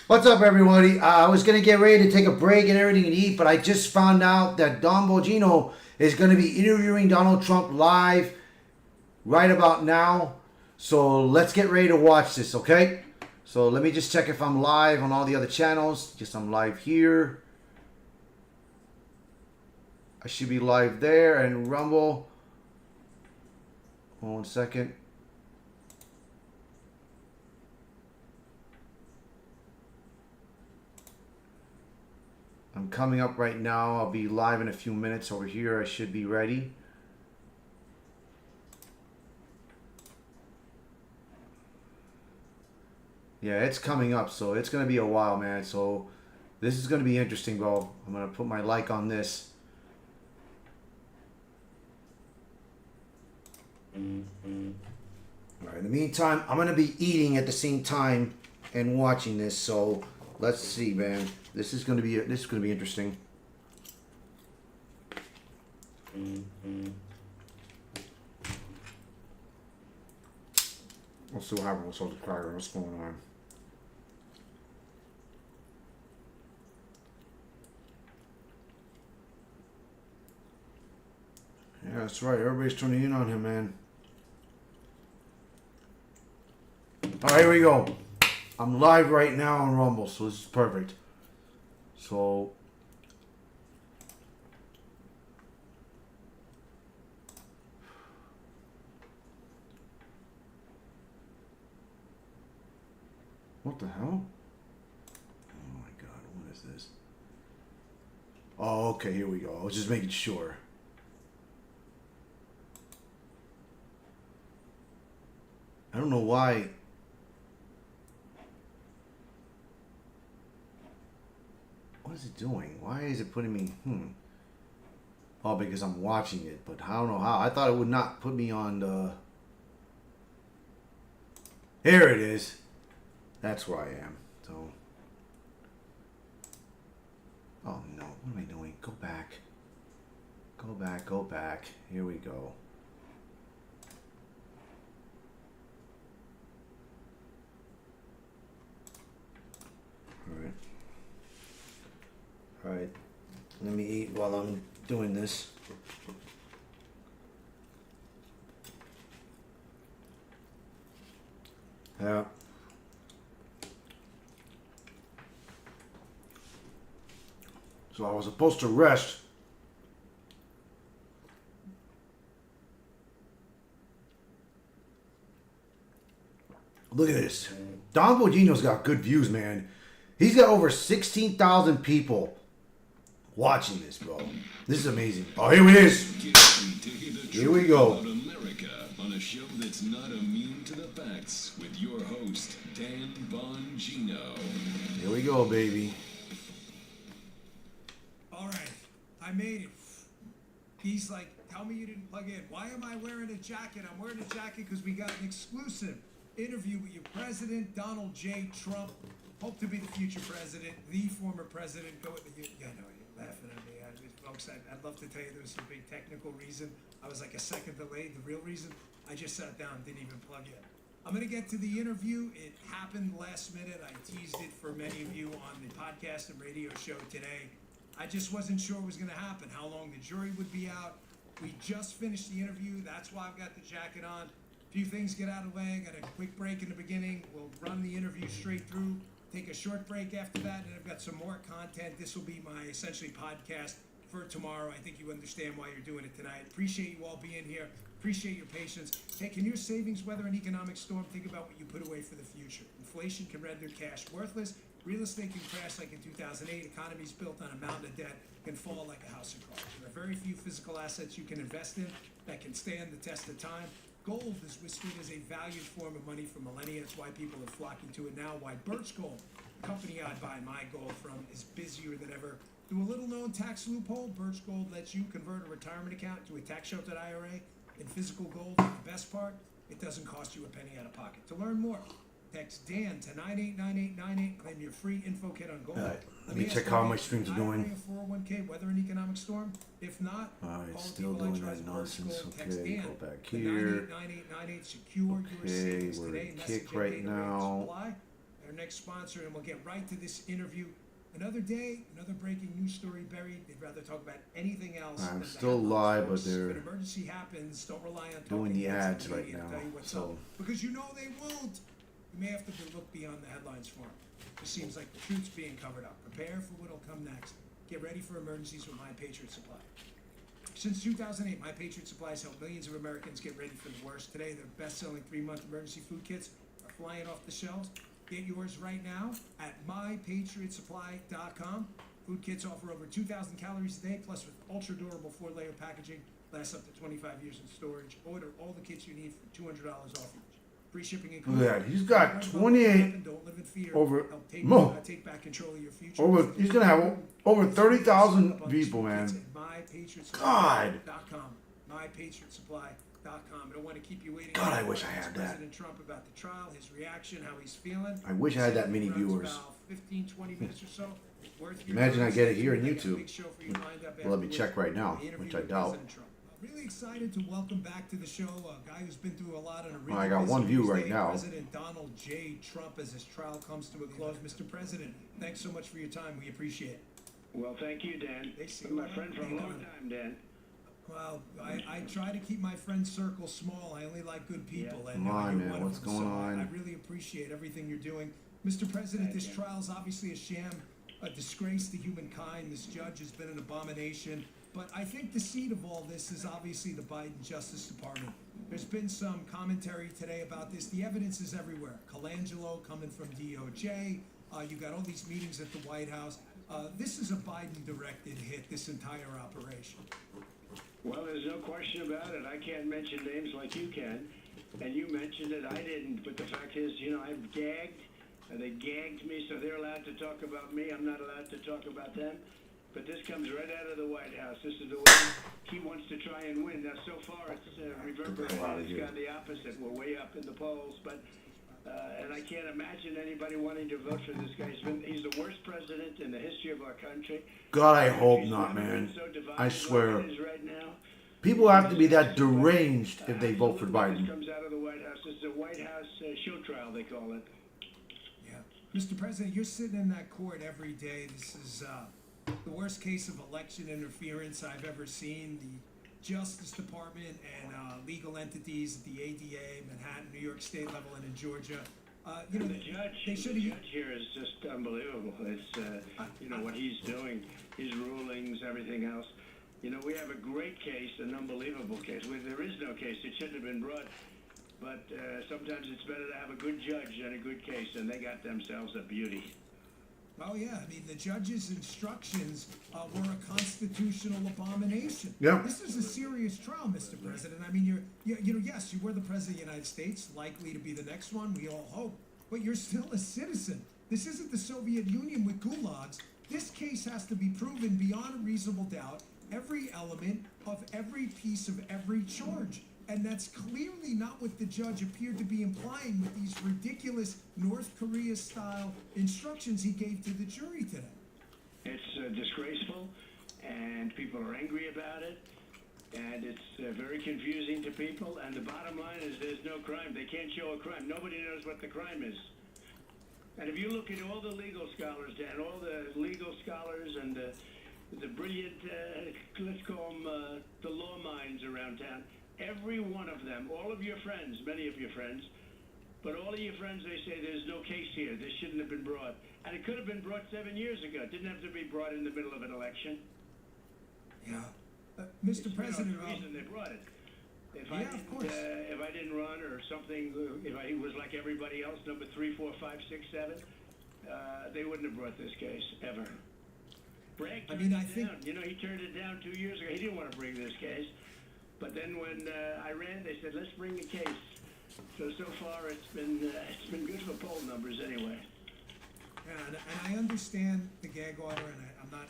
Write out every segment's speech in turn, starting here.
What's up, everybody? I was going to get ready to take a break and everything and eat, but I just found out that Don Bongino is going to be interviewing Donald Trump live right about now. So let's get ready to watch this, okay? So let me just check if I'm live on all the other channels. Just I'm live here. I should be live there and Rumble. Hold on a second. I'm coming up right now. I'll be live in a few minutes over here. I should be ready. Yeah, it's coming up, so it's going to be a while, man. So this is going to be interesting, bro. I'm going to put my like on this. All right, in the meantime, I'm going to be eating at the same time and watching this, so let's see, man. This is going to be interesting. Let's see what happens with Salted Cracker. What's going on? Yeah, that's right. Everybody's turning in on him, man. All right, here we go. I'm live right now on Rumble, so this is perfect. So, what the hell? Oh my God, what is this? Oh, okay, here we go. I was just making sure. I don't know why. What is it doing? Why is it putting me? Oh, because I'm watching it, but I don't know how. I thought it would not put me on the. Here it is. That's where I am. So. Oh no! What am I doing? Go back. Go back. Go back. Here we go. All right. All right. Let me eat while I'm doing this. Yeah. So I was supposed to rest. Look at this. Don Bongino's got good views, man. He's got over 16,000 people watching this, bro. This is amazing. Oh, here it is. Here we go. America on a show that's not immune to the facts with your host, Dan Bongino. Here we go, baby. All right, I made it. He's like, tell me you didn't plug in. Why am I wearing a jacket? I'm wearing a jacket because we got an exclusive interview with your president, Donald J. Trump. Hope to be the future president, the former president. Go with the. Yeah, no, you're laughing at me. Folks, I'd love to tell you there was some big technical reason. I was like a second delayed. The real reason, I just sat down, didn't even plug in. I'm going to get to the interview. It happened last minute. I teased it for many of you on the podcast and radio show today. I just wasn't sure it was going to happen, how long the jury would be out. We just finished the interview. That's why I've got the jacket on. A few things get out of the way. Got a quick break in the beginning. We'll run the interview straight through. Take a short break after that, and I've got some more content. This will be my essentially podcast for tomorrow. I think you understand why you're doing it tonight. Appreciate you all being here. Appreciate your patience. Hey, can your savings weather an economic storm? Think about what you put away for the future. Inflation can render cash worthless. Real estate can crash like in 2008. Economies built on a mountain of debt can fall like a house of cards. There are very few physical assets you can invest in that can stand the test of time. Gold is whispered as a valued form of money for millennia. That's why people are flocking to it now. Why Birch Gold, the company I buy my gold from, is busier than ever. Through a little-known tax loophole, Birch Gold lets you convert a retirement account to a tax-sheltered IRA in physical gold. And the best part, it doesn't cost you a penny out of pocket. To learn more, text Dan to 989898. Claim your free info kit on gold. All right, let me check how my streams are doing. 401k, weather and economic storm. If not, All right, call still people doing like that Birch nonsense. Gold. Text Okay, Dan go back to here. 989898. Secure your Okay, savings we're today. in Message kick and right data rates now. apply. our next sponsor, and we'll get right to this interview. Another day, another breaking news story buried. They'd rather talk about anything else. I'm than the still headlines, live, but folks. they're If an emergency happens, don't rely on doing talking the heads ads in the right media to now, tell you what's so- up. Because you know they won't. You may have to look beyond the headlines for them. It seems like the truth's being covered up. Prepare for what'll come next. Get ready for emergencies with My Patriot Supply. Since 2008, My Patriot Supply has helped millions of Americans get ready for the worst. Today, their best-selling 3-month emergency food kits are flying off the shelves. Get yours right now at mypatriotsupply.com. Food kits offer over 2,000 calories a day, plus with ultra-durable 4-layer packaging, lasts up to 25 years in storage. Order all the kits you need for $200 off each. Free shipping included. Look at that. He's got Don't 28 live in fear. over- Help take, Mo. take back control of your future. over. He's gonna have over 30,000 people, man. God. MyPatriotSupply.com. I don't want to keep you waiting. God, I wish I had that. President Trump about the trial, his reaction, how he's feeling. I wish I had that many Runs viewers. About 15, 20 minutes or so. Worth your Imagine I time. get it here on We got a YouTube. big show for you lined up Well, let me afterwards. check right now, The interview which I with doubt. President Trump. Really excited to welcome back to the show a guy who's been through a lot on a really I got busy one view news right day, now. President Donald J. Trump, as his trial comes to a close. Mr. President, thanks so much for your time. We appreciate it. Well, thank you, Dan. They see You're my what friend for a I'm long doing. time, Dan. Well, I try to keep my friend circle small. I only like good people, Yeah. and Come on, you're man. one What's of them. going So on? I really appreciate everything you're doing, Mr. President. This trial is obviously a sham, a disgrace to humankind. This judge has been an abomination. But I think the seed of all this is obviously the Biden Justice Department. There's been some commentary today about this. The evidence is everywhere. Colangelo coming from DOJ. You got all these meetings at the White House. This is a Biden-directed hit, this entire operation. Well, there's no question about it. I can't mention names like you can. And you mentioned it, I didn't. But the fact is, I'm gagged. And they gagged me, so they're allowed to talk about me. I'm not allowed to talk about them. But this comes right out of the White House. This is the way he wants to try and win. Now, so far, it's reverberated. It's gone the opposite. We're way up in the polls. But and I can't imagine anybody wanting to vote for this guy. He's the worst president in the history of our country. God, I hope He's not, never man. been so divided I like swear. it is right now. People have to be that deranged if they vote for Absolutely. This Biden. comes out of the White House. This is a White House show trial, they call it. Yeah. Mr. President, you're sitting in that court every day. This is the worst case of election interference I've ever seen. The Justice Department and legal entities at the ADA, Manhattan, New York State level, and in Georgia. The judge here is just unbelievable. It's what he's doing, his rulings, everything else. We have a great case, an unbelievable case. There is no case; it shouldn't have been brought. But sometimes it's better to have a good judge than a good case, and they got themselves a beauty. Oh yeah, I mean the judge's instructions were a constitutional abomination. Yeah. This is a serious trial, Mr. President. I mean, yes, you were the president of the United States, likely to be the next one. We all hope, but you're still a citizen. This isn't the Soviet Union with gulags. This case has to be proven beyond a reasonable doubt, every element of every piece of every charge. And that's clearly not what the judge appeared to be implying with these ridiculous North Korea-style instructions he gave to the jury today. It's disgraceful, and people are angry about it, and it's very confusing to people. And the bottom line is there's no crime. They can't show a crime. Nobody knows what the crime is. And if you look at all the legal scholars, Dan, all the legal scholars and the brilliant, let's call them the law minds around town, every one of them, all of your friends, many of your friends, but all of your friends, they say there's no case here. This shouldn't have been brought. And it could have been brought 7 years ago. It didn't have to be brought in the middle of an election. Yeah. Mr. President, The reason they brought it. If yeah, of course. If I didn't run or something, if I was like everybody else, number 3, 4, 5, 6, 7, they wouldn't have brought this case ever. Bragg turned it down. He turned it down 2 years ago. He didn't want to bring this case. But then when I ran, they said, let's bring the case. So far, it's been good for poll numbers anyway. Yeah, and I understand the gag order, and I'm not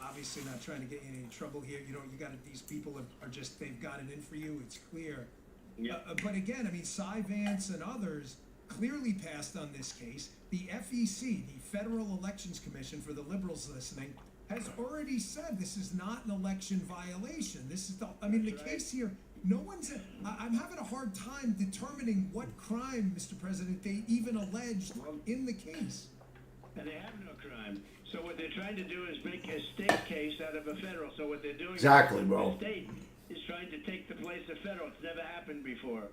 obviously not trying to get you in any trouble here. You got these people are just, they've got it in for you. It's clear. Yeah. But again, I mean, Cy Vance and others clearly passed on this case. The FEC, the Federal Elections Commission, for the liberals listening, has already said this is not an election violation. This is the case here No one's. I'm having a hard time determining what crime, Mr. President, they even alleged in the case. And they have no crime. So what they're trying to do is make a state case out of a federal. So what they're doing Exactly, is bro. the state is trying to take the place of federal. It's never happened before.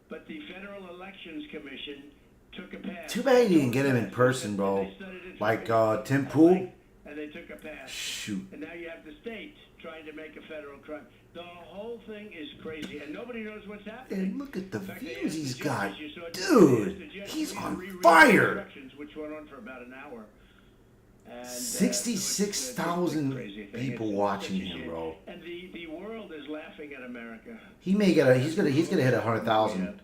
But the Federal Elections Commission took a pass. Too bad you didn't get him in person, bro. Like Tim Pool. And they took a pass. Shoot. And now you have the state trying to make a federal crime. The whole thing is crazy, and nobody knows what's happening. And look at the In fact, they views asked he's the got. judges, you saw it, Dude, they asked the judges he's to on reread fire. the instructions, which went on for about an hour. And, 66,000 so it's a crazy thing. people It's watching such a him, shame. bro. And the world is laughing at America. He may get a. He's gonna hit 100,000.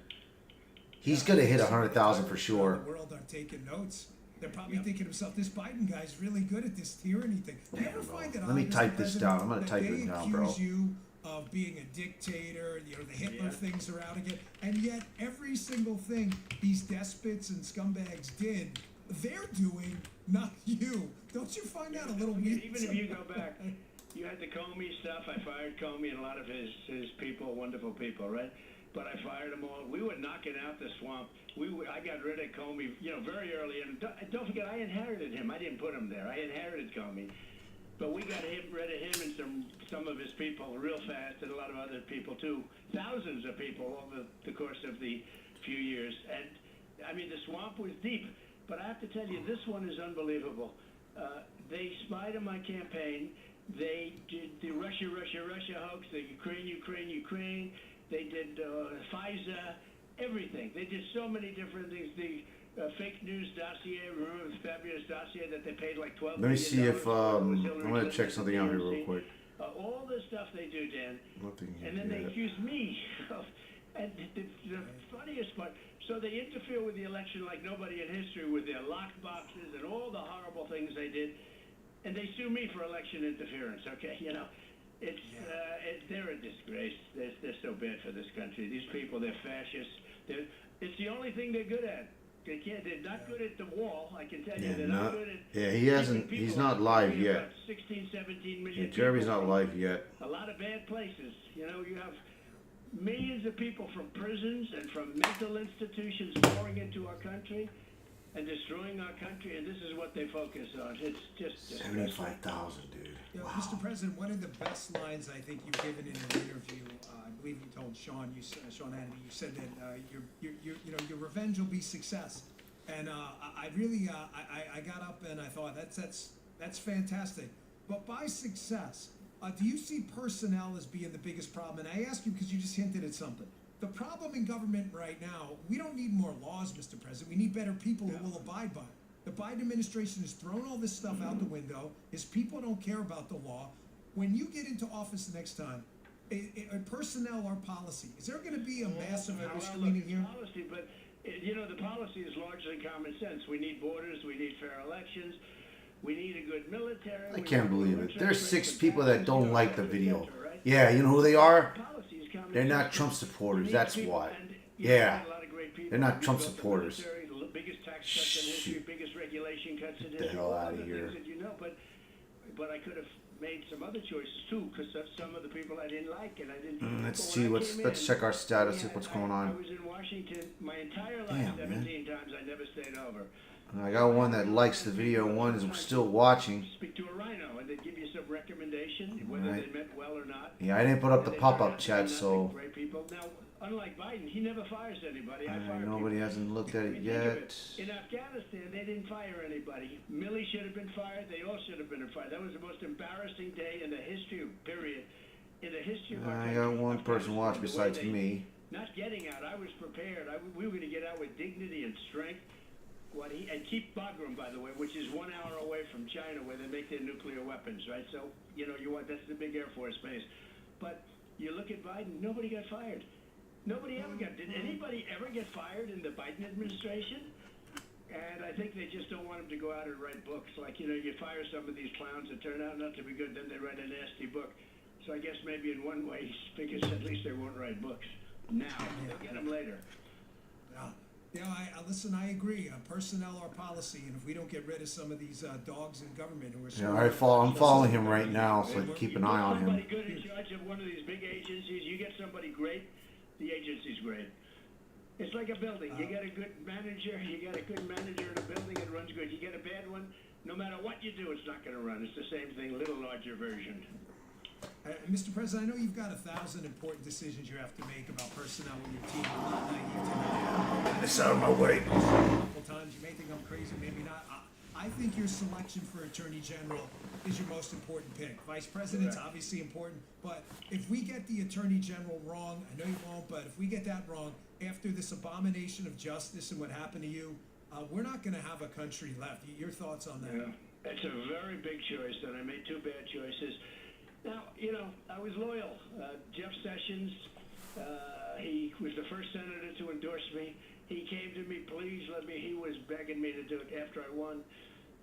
He's gonna hit 100,000 for sure. The world are taking notes. They're probably thinking to themselves, this Biden guy's really good at this tyranny thing. Do you ever find it Let me odd, Mr. type this President, down. I'm gonna that type they it down, bro. accuse you of being a dictator, you know, the Hitler things are out again, and yet every single thing these despots and scumbags did, they're doing, not you. Don't you find that a little weird? Even if you go back, you had the Comey stuff. I fired Comey and a lot of his people, wonderful people, right? But I fired them all. We were knocking out the swamp. I got rid of Comey, you know, very early. And don't forget, I inherited him. I didn't put him there. I inherited Comey. But we got rid of him and some of his people real fast, and a lot of other people too. Thousands of people over the course of the few years. And I mean, the swamp was deep. But I have to tell you, this one is unbelievable. They spied on my campaign. They did the Russia hoax, the Ukraine. They did FISA, everything. They did so many different things. The fake news dossier, remember the fabulous dossier that they paid like $12 million? Let me see if I'm gonna check something out here real quick. All the stuff they do, Dan. Nothing And then they yet. accuse me of. And the funniest part, so they interfere with the election like nobody in history with their lock boxes and all the horrible things they did, and they sue me for election interference. Okay, you know, they're a disgrace. They're so bad for this country. These people, they're fascists. It's the only thing they're good at. They're not good at the wall. I can tell you, they're not good at. Yeah, he hasn't. keeping He's people not out. live We have yet. about 16, 17 million Yeah, Jeremy's people not from live yet. a lot of bad places. You know, you have millions of people from prisons and from mental institutions pouring into our country and destroying our country, and this is what they focus on. It's just 75,000, dude. You know, Wow. Mr. President, one of the best lines I think you've given in an interview, I believe you told Sean Hannity, you said that your revenge will be success, and I really I got up and I thought that's fantastic, but by success, do you see personnel as being the biggest problem? And I ask you because you just hinted at something. The problem in government right now, we don't need more laws, Mr. President. We need better people who will abide by it. The Biden administration has thrown all this stuff out the window. His people don't care about the law. When you get into office the next time, personnel or policy, is there going to be a massive house cleaning here? Policy, but you know, the policy is largely common sense. We need borders. We need fair elections. We need a good military. I can't believe it. There's 6 people that don't like the video. Yeah, you know who they are? They're not Trump supporters. That's why. Yeah. They're not Trump supporters. Biggest tax cuts in history, biggest regulation cuts in history. Get the hell all out of other here. things that you know, but I could have made some other choices too, because some of the people I didn't like, and I didn't. Let's but see when I came let's in, check our status, yeah, what's going on. I was in Washington my entire life, Damn, 17 times. I never stayed over. I got one that likes the video, one is still watching. Speak to a rhino, and they give you some recommendation, whether Right. they meant well or not. Yeah, I didn't put up the And they pop-up turn out to be chat, nothing so great people. Now, unlike Biden, he never fires anybody. I fire nobody people. hasn't looked at I it mean, think of yet. it. In Afghanistan, they didn't fire anybody. Milley should have been fired. They all should have been fired. That was the most embarrassing day in the history, period. In the history of our I country. got one person Afghanistan, watching the way besides they- me. Not getting out, I was prepared. We were going to get out with dignity and strength. And keep Bagram, by the way, which is 1 hour away from China, where they make their nuclear weapons, right? So, you know, that's the big Air Force base. But you look at Biden, nobody got fired. Nobody ever got. Did anybody ever get fired in the Biden administration? And I think they just don't want him to go out and write books. Like, you know, you fire some of these clowns that turn out not to be good, then they write a nasty book. So I guess maybe in one way he figures at least they won't write books. Now, they'll get them later. Yeah. Yeah, listen. I agree. Personnel or policy, and if we don't get rid of some of these dogs in government who are I'm following him right now, so keep an eye on him. Somebody good in charge of one of these big agencies. You get somebody great, the agency's great. It's like a building. You get a good manager. You get a good manager in a building, it runs good. You get a bad one, no matter what you do, it's not going to run. It's the same thing, little larger version. Mr. President, I know you've got 1,000 important decisions you have to make about personnel with your team. I'm not naive to that. This out of my way. A couple times you may think I'm crazy, maybe not. I think your selection for Attorney General is your most important pick. Vice President's obviously important, but if we get the Attorney General wrong, I know you won't, but if we get that wrong, after this abomination of justice and what happened to you, we're not going to have a country left. Your thoughts on that? Yeah, it's a very big choice, and I made two bad choices. Now, I was loyal. Jeff Sessions, he was the first senator to endorse me. He came to me, please let me. He was begging me to do it after I won.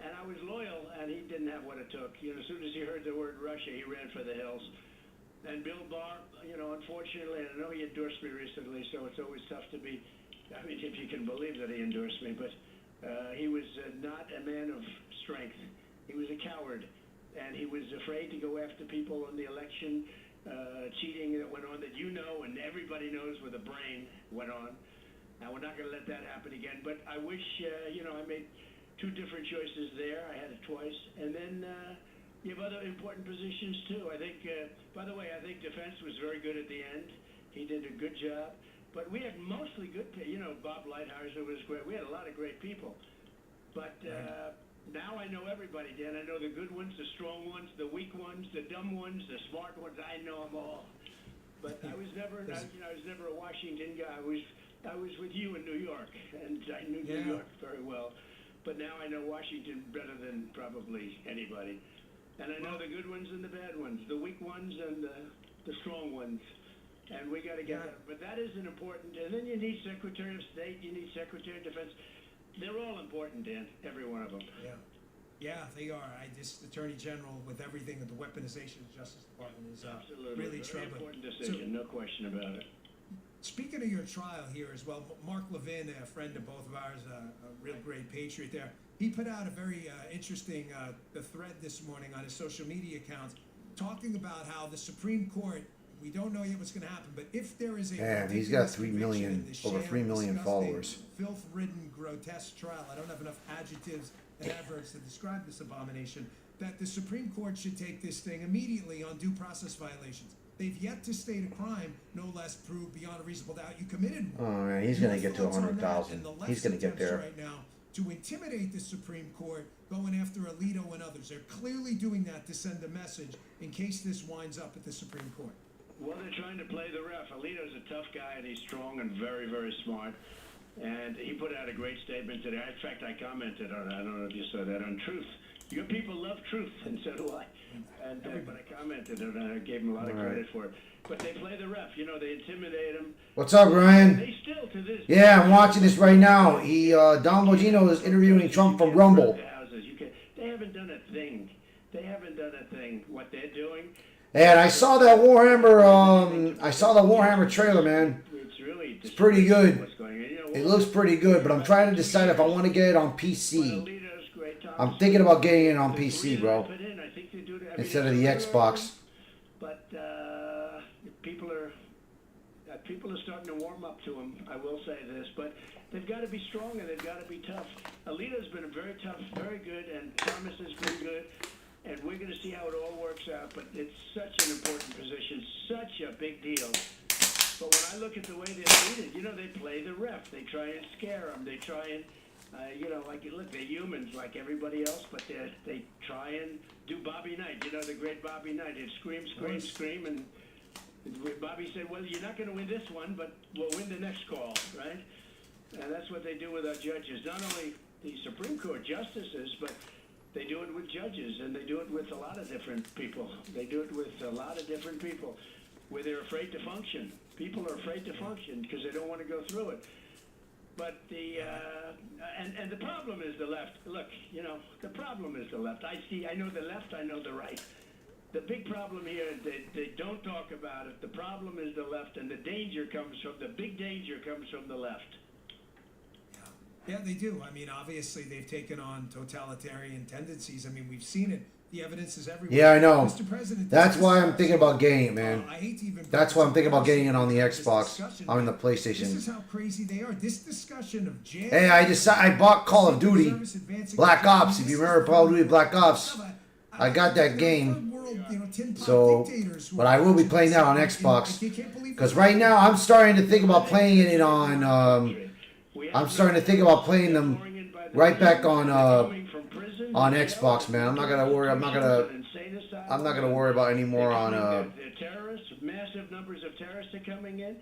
And I was loyal, and he didn't have what it took. As soon as he heard the word Russia, he ran for the hills. And Bill Barr, unfortunately, and I know he endorsed me recently, so it's always tough to be, if you can believe that he endorsed me, but he was not a man of strength. He was a coward. And he was afraid to go after people in the election, cheating that went on that and everybody knows where the brain went on. Now, we're not going to let that happen again. But I wish, I made two different choices there. I had it twice. And then you have other important positions, too. I think, by the way, I think defense was very good at the end. He did a good job. But we had mostly good people. Bob Lighthizer was great. We had a lot of great people. But now I know everybody, Dan. I know the good ones, the strong ones, the weak ones, the dumb ones, the smart ones. I know them all. But I was never, I was never a Washington guy. I was with you in New York, and I knew New York very well. But now I know Washington better than probably anybody. And I know the good ones and the bad ones, the weak ones and the strong ones. And we got to get that. But that is an important. And then you need Secretary of State. You need Secretary of Defense. They're all important, Dan. Every one of them. Yeah, they are. Attorney General with everything with the weaponization of the Justice Department is really very troubling. Important decision, no question about it. Speaking of your trial here as well, Mark Levin, a friend of both of ours, a real great patriot there, he put out a very interesting thread this morning on his social media accounts talking about how the Supreme Court, we don't know yet what's going to happen, but if there is a he's got 3 million, over 3 million followers. Filth-ridden, grotesque trial. I don't have enough adjectives and adverbs to describe this abomination. That the Supreme Court should take this thing immediately on due process violations. They've yet to state a crime, no less prove beyond a reasonable doubt you committed one. Oh man, he's going to get to 100,000. He's going to get there. Right now, to intimidate the Supreme Court, going after Alito and others. They're clearly doing that to send a message in case this winds up at the Supreme Court. Well, they're trying to play the ref. Alito's a tough guy, and he's strong and very, very smart. And he put out a great statement today. In fact, I commented on it. I don't know if you saw that on Truth. Your people love truth, and so do I. And but I commented and I gave him a lot of credit for it. But they play the ref. They intimidate him. What's up, Ryan? They still to this. Yeah, I'm watching this right now. Don Bongino is interviewing Trump from Rumble. They haven't done a thing. They haven't done a thing. What they're doing. And I saw that Warhammer. I saw the Warhammer trailer, man. It's pretty good. It looks pretty good, but I'm trying to decide if I want to get it on PC. I'm thinking about getting it on PC, bro, instead of the Xbox. But people are starting to warm up to him. I will say this, but they've got to be strong and they've got to be tough. Alito's been very tough, very good, and Thomas has been good. And we're going to see how it all works out, but it's such an important position, such a big deal. But when I look at the way they're treated, they play the ref. They try and scare them. They try and, look, they're humans like everybody else, but they try and do Bobby Knight. The great Bobby Knight. He'd scream, scream, scream, and Bobby said, well, you're not going to win this one, but we'll win the next call, right? And that's what they do with our judges. Not only the Supreme Court justices, but they do it with judges, and they do it with a lot of different people. They do it with a lot of different people where they're afraid to function. People are afraid to function because they don't want to go through it. But and the problem is the left. Look, the problem is the left. I know the left, I know the right. The big problem here, they don't talk about it. The problem is the left, and the big danger comes from the left. Yeah, they do. I mean, obviously, they've taken on totalitarian tendencies. I mean, we've seen it. The evidence is everywhere. Yeah, I know. Mr. President, That's this why I'm discussion- thinking about getting it, man. I hate to even. That's why I'm thinking about getting it on the this Xbox, discussion, on the man. PlayStation. This is how crazy they are. This discussion of jam. Hey, I bought Call of Duty, Black Ops. If you remember Call of Duty Black Ops, I got that game. So, but I will be playing that on Xbox. Because right now I'm starting to think about playing it on. I'm starting to think about playing them right back on Xbox, man. I'm not gonna worry. I'm not gonna worry about any more on. Terrorists, massive numbers of terrorists are coming in.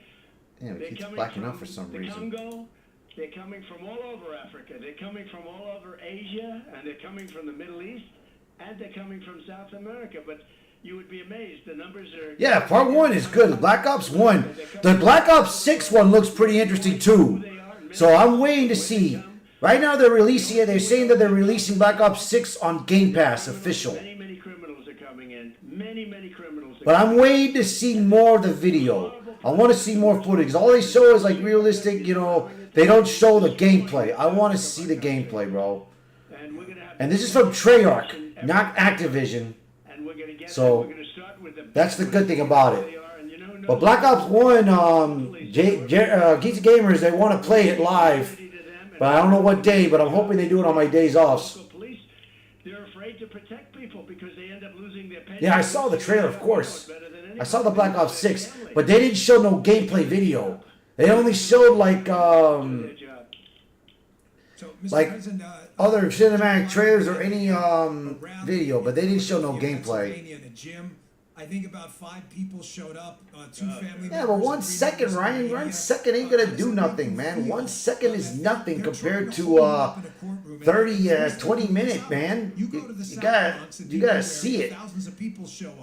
Yeah, They're it keeps coming blacking out from for some the reason. Congo. They're coming from all over Africa. They're coming from all over Asia, and they're coming from the Middle East, and they're coming from South America. But you would be amazed. The numbers are. Yeah, part 1 is good. Black Ops 1. The Black Ops 6 one looks pretty interesting too. So I'm waiting to see. Right now they're releasing it. They're saying that they're releasing Black Ops 6 on Game Pass official. Many criminals are coming in. Many criminals. But I'm waiting to see more of the video. I want to see more footage. All they show is like realistic, you know. They don't show the gameplay. I want to see the gameplay, bro. And this is from Treyarch, not Activision. So that's the good thing about it. But Black Ops 1, Geeks Gamers, they want to play it live. But I don't know what day, but I'm hoping they do it on my days off. They're afraid to protect people because they end up losing their pension. Yeah, I saw the trailer, of course. I saw the Black Ops 6, but they didn't show no gameplay video. They only showed like other cinematic trailers or any video, but they didn't show no gameplay. I think about 5 people showed up, 2 family Yeah, but 1 second, Ryan. 1 second ain't gonna do nothing, man. 1 second is nothing compared to 20 minute, man. You gotta see it.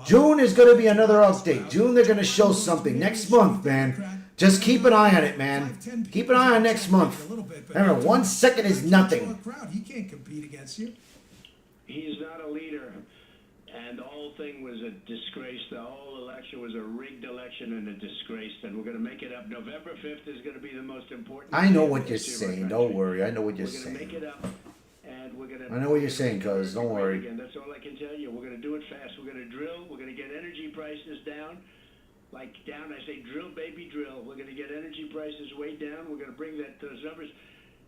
June is gonna be another update. June they're gonna show something next month, man. Just keep an eye on it, man. Keep an eye on next month. Remember, 1 second is nothing. He can't compete against you. He's not a leader. And the whole thing was a disgrace. The whole election was a rigged election and a disgrace. And we're going to make it up. November 5th is going to be the most important. I know what you're saying. Don't worry. I know what you're saying. We're going to make it up. And we're going to. I know what you're saying, cuz. Don't worry. Again. That's all I can tell you. We're going to do it fast. We're going to drill. We're going to get energy prices down. Like down, I say drill, baby, drill. We're going to get energy prices way down. We're going to bring those numbers.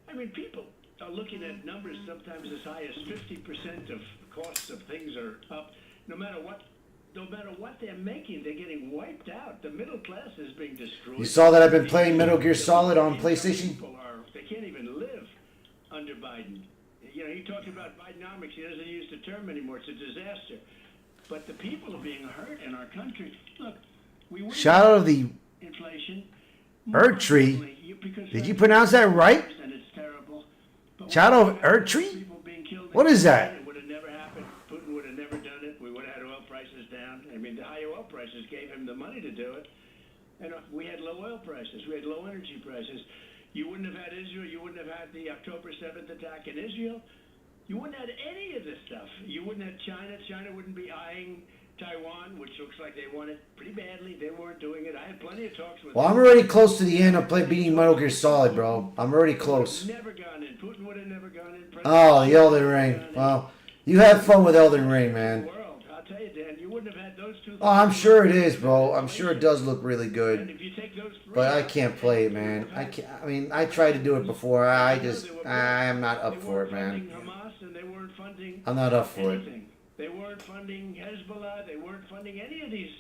I mean, people are looking at numbers sometimes as high as 50% of costs of things are up. No matter what they're making, they're getting wiped out. The middle class is being destroyed. You saw that I've been playing Metal Gear Solid on PlayStation? They can't even live under Biden. You know, he talked about Bidenomics. He doesn't use the term anymore. It's a disaster. But the people are being hurt in our country. Look, we shout out of the inflation. Tree. Did you pronounce that right? And it's terrible. Shout out of Tree? What is that? It would have never happened. Putin would have never done it. We would have had oil prices down. I mean, the high oil prices gave him the money to do it. And we had low oil prices. We had low energy prices. You wouldn't have had Israel. You wouldn't have had the October 7th attack in Israel. You wouldn't have had any of this stuff. You wouldn't have China. China wouldn't be eyeing Taiwan, which looks like they want it pretty badly. They weren't doing it. I had plenty of talks with them. Well, I'm already close to the end of beating Metal Gear Solid, bro. I'm already close. Never gone in. Putin would have never gone in. Oh, the Elden Ring. Well, you have fun with Elden Ring, man. I'll tell you, Dan, you wouldn't have had those two. Oh, I'm sure it is, bro. I'm sure it does look really And good. if you take those three But I out, can't play it, man. I can't. I mean, I tried to do it before. I am not up for it, man. They weren't funding Hamas, and they weren't funding I'm not up for it. anything. They weren't funding Hezbollah. They weren't funding any of these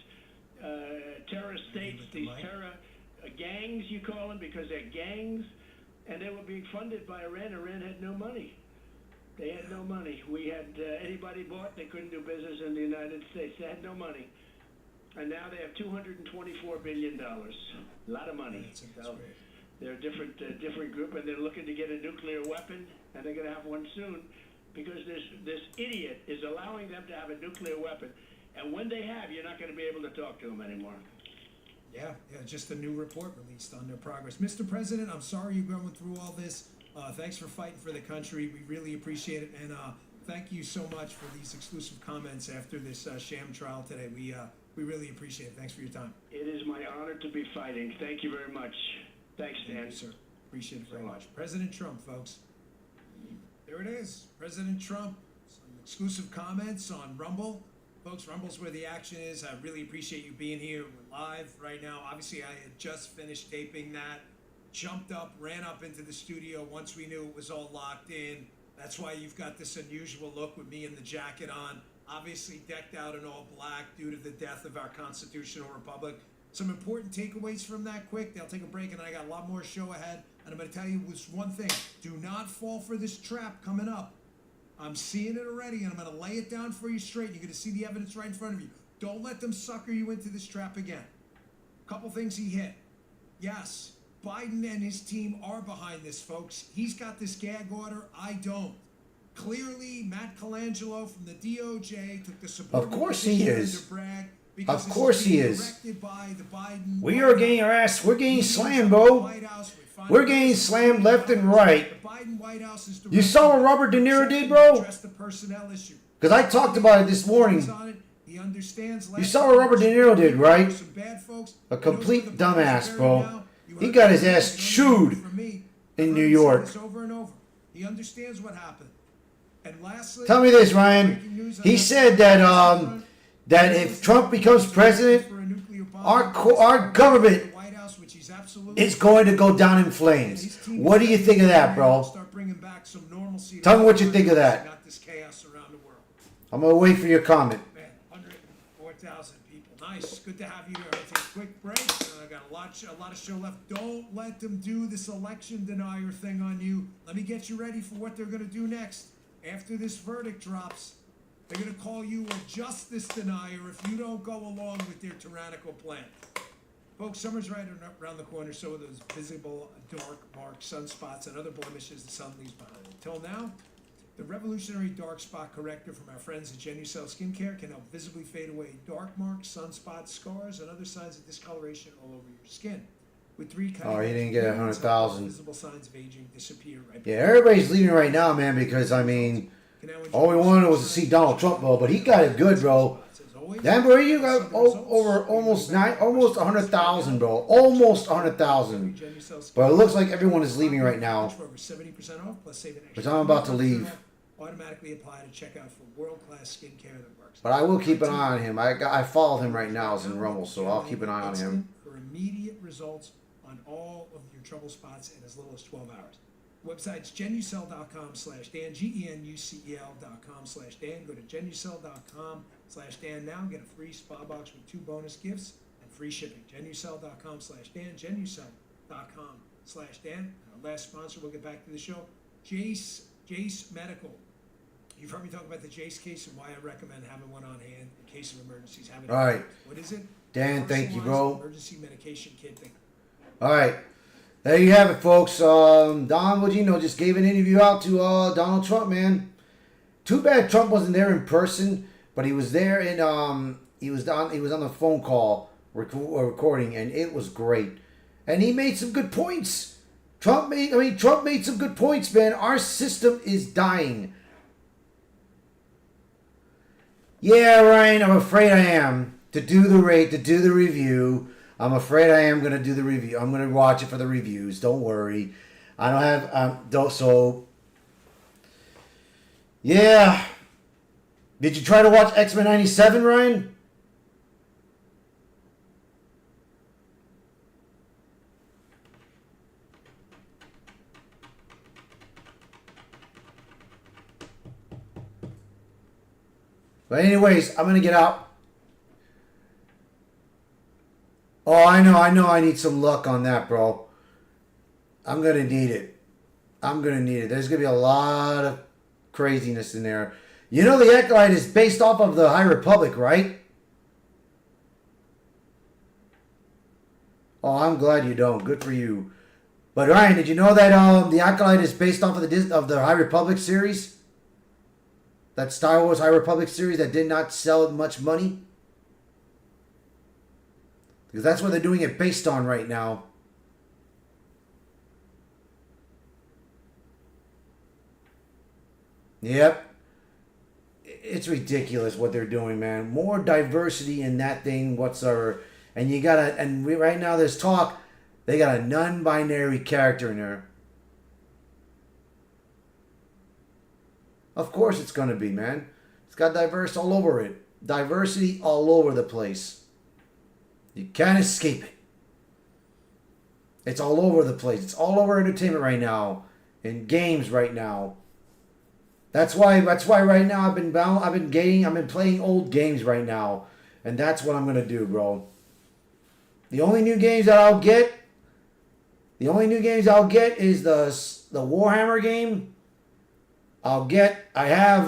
terrorist states, these terror gangs, you call them, because they're gangs. And they were being funded by Iran. Iran had no money. They had no money. We had anybody bought, they couldn't do business in the United States. They had no money. And now they have $224 billion. A lot of money. So they're a different group, and they're looking to get a nuclear weapon, and they're going to have one soon, because this idiot is allowing them to have a nuclear weapon. And when they have, you're not going to be able to talk to them anymore. Yeah, just a new report released on their progress. Mr. President, I'm sorry you're going through all this. Thanks for fighting for the country. We really appreciate it. And thank you so much for these exclusive comments after this sham trial today. We really appreciate it. Thanks for your time. It is my honor to be fighting. Thank you very much. Thanks, Dan. Thank you, sir. Appreciate it very much. President Trump, folks. There it is. President Trump. Some exclusive comments on Rumble. Folks, Rumble's where the action is. I really appreciate you being here. We're live right now. Obviously, I had just finished taping that. Jumped up, ran up into the studio once we knew it was all locked in. That's why you've got this unusual look with me in the jacket on. Obviously decked out in all black due to the death of our constitutional republic. Some important takeaways from that quick. They'll take a break, and I got a lot more show ahead. And I'm going to tell you this one thing. Do not fall for this trap coming up. I'm seeing it already, and I'm going to lay it down for you straight. You're going to see the evidence right in front of you. Don't let them sucker you into this trap again. Couple things he hit. Yes, Biden and his team are behind this, folks. He's got this gag order. I don't. Clearly, Matt Colangelo from the DOJ took the support. Of course he is. Of course he is. By the Biden We are getting our ass. We're getting slammed, bro. We're getting slammed left and right. The Biden White House is You saw what Robert De Niro did, bro? Because I talked about it this morning. You saw what Robert De Niro did, right? A complete dumbass, bro. He got his ass chewed in New York. He understands what happened. And lastly, tell me this, Ryan. He said that that if Trump becomes president, our government is going to go down in flames. What do you think of that, bro? Tell me what you think of that. I'm going to wait for your comment. Man, 104,000 people. Nice. Good to have you here. I'll take a quick break. I got a lot of show left. Don't let them do this election denier thing on you. Let me get you ready for what they're going to do next. After this verdict drops, they're going to call you a justice denier if you don't go along with their tyrannical plan. Folks, summer's right around the corner, so are those visible dark marks, sunspots, and other blemishes the sun leaves behind. Until now, the revolutionary dark spot corrector from our friends at Genucell Skincare can help visibly fade away dark marks, sunspots, scars, and other signs of discoloration all over your skin. With 3 he didn't get 100,000. Visible signs of aging disappear right. Yeah, everybody's leaving right now, man, because, I mean, all we wanted was to see Donald Trump, bro, but he got it good, bro. Damn, bro, you got over almost 100,000, bro. Almost 100,000. But it looks like everyone is leaving right now. Which I'm about to leave. Automatically apply to check out for world-class skincare that works. But I will keep an eye on him. I followed him right now as in Rumble, so I'll keep an eye on him. For immediate results on all of your trouble spots in as little as 12 hours. Website's genucell.com/Dan, GENUCEL.com/Dan. Go to genucell.com/Dan now. Get a free spa box with 2 bonus gifts and free shipping. genucell.com/Dan, genucell.com/Dan. Our last sponsor, we'll get back to the show. Jace Medical. You've heard me talk about the Jace case and why I recommend having one on hand in case of emergencies. All right. What is it? Dan, thank you, bro. Emergency medication kit thing. All right. There you have it, folks. Don Bongino just gave an interview out to Donald Trump, man. Too bad Trump wasn't there in person, but he was there and he was on the phone call recording, and it was great. And he made some good points. Trump made some good points, man. Our system is dying. Yeah, Ryan, I'm afraid I am to do the review. I'm afraid I am going to do the review. I'm going to watch it for the reviews. Don't worry. I don't have... so... Yeah. Did you try to watch X-Men 97, Ryan? But anyways, I'm going to get out. Oh, I know I need some luck on that, bro. I'm going to need it. There's going to be a lot of craziness in there. You know the Acolyte is based off of the High Republic, right? Oh, I'm glad you don't. Good for you. But Ryan, did you know that the Acolyte is based off of the High Republic series? That Star Wars High Republic series that did not sell much money? Because that's what they're doing it based on right now. Yep. It's ridiculous what they're doing, man. More diversity in that thing whatsoever. And right now there's talk They got a non-binary character in there. Of course it's going to be, man. It's got diverse all over it. Diversity all over the place. You can't escape it. It's all over the place. It's all over entertainment right now. In games right now. That's why right now I've been playing old games right now. And that's what I'm going to do, bro. The only new games that I'll get is the Warhammer game. I have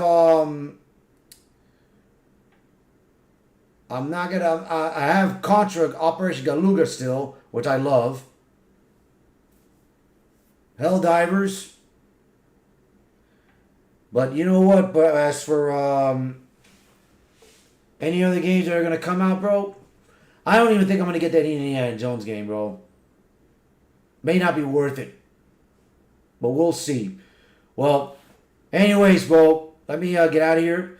Contra Operation Galuga still, which I love. Helldivers. But you know what? But as for any other games that are going to come out, bro, I don't even think I'm going to get that Indiana Jones game, bro. May not be worth it. But we'll see. Well, anyways, bro, let me get out of here.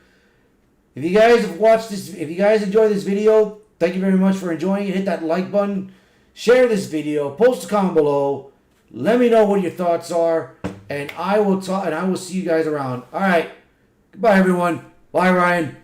If you guys have watched this, if you guys enjoyed this video, thank you very much for enjoying it. Hit that like button. Share this video. Post a comment below. Let me know what your thoughts are. And I will see you guys around. All right. Goodbye, everyone. Bye, Ryan.